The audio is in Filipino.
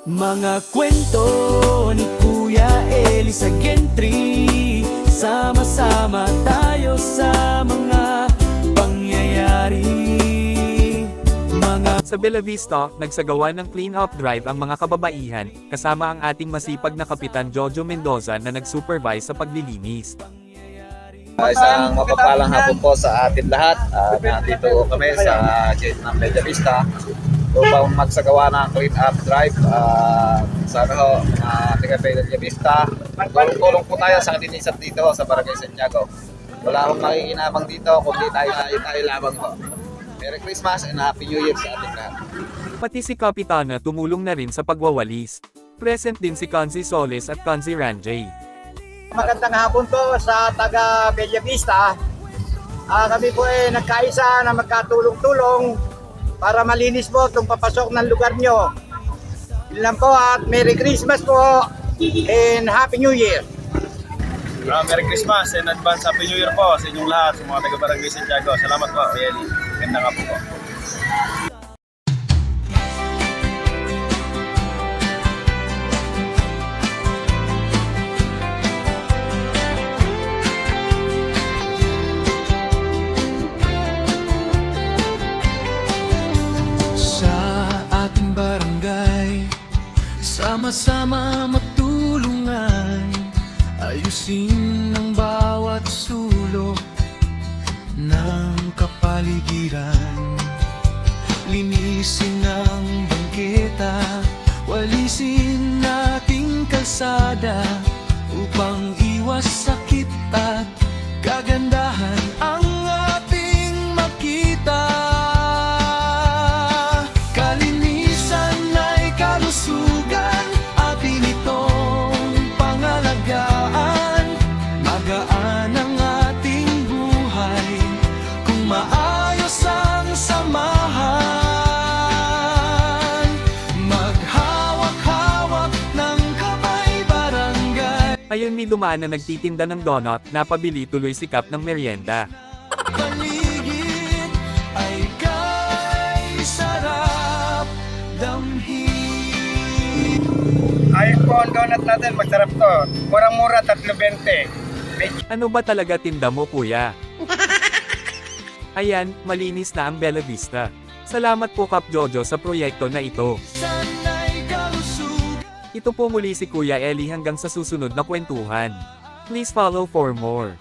Mga kwento ni Kuya Eli sa Gentry. Sama-sama tayo sa mga pangyayari. Sa Bella Vista, nagsagawa ng clean-up drive ang mga kababaihan, kasama ang ating masipag na Kapitan Jojo Mendoza na nag-supervise sa paglilinis. Isang mapapalang hapon po sa atin lahat. Nandito kami sa gate ng Bella Vista upang magsagawa ng clean-up drive. Sana ho, mga taga Bella Vista, tulong po tayo sa kalinisan dito sa Barangay Santiago. Wala akong makikinabang dito, kundi tayo lamang ho. Merry Christmas and Happy New Year sa ating lahat. Pati si Kapitana tumulong na rin sa pagwawalis. Present din si Consi Soles at Consi Ranjay. Magandang hapon po sa taga Bella Vista. Kami po ay nagkaisa na magkatulong-tulong para malinis po itong papasok ng lugar nyo. Yun lang po at Merry Christmas po and Happy New Year. Merry Christmas and advance Happy New Year po sa inyong lahat, sa mga taga-Barangay Santiago. Salamat po, Eli. Ganda nga po. Sa ating barangay, sama-sama matulungan, ayusin ang bawat sulok ng kapaligiran. Linisin ang bangketa, walisin nating kalsada upang iwas sakit at kagandahan ang ating makita. Kalinisan ay kalusugan, atin itong pangalagaan. Magaan ang ating buhay kung maayos ang samahan. Maghawak-hawak ng kamay barangay. Ayon may dumaan na nagtitinda ng donut, napabili tuloy si Kap ng merienda. Paligid ay kay sarap damhin. Ayos po ang donut natin, masarap to. Murang-mura, 3.20. Ano ba talaga tinda mo, kuya? Ayan, malinis na ang Bella Vista. Salamat po Kap Jojo sa proyekto na ito. Sana'y kalusog. Ito po muli si Kuya Eli hanggang sa susunod na kwentuhan. Please follow for more.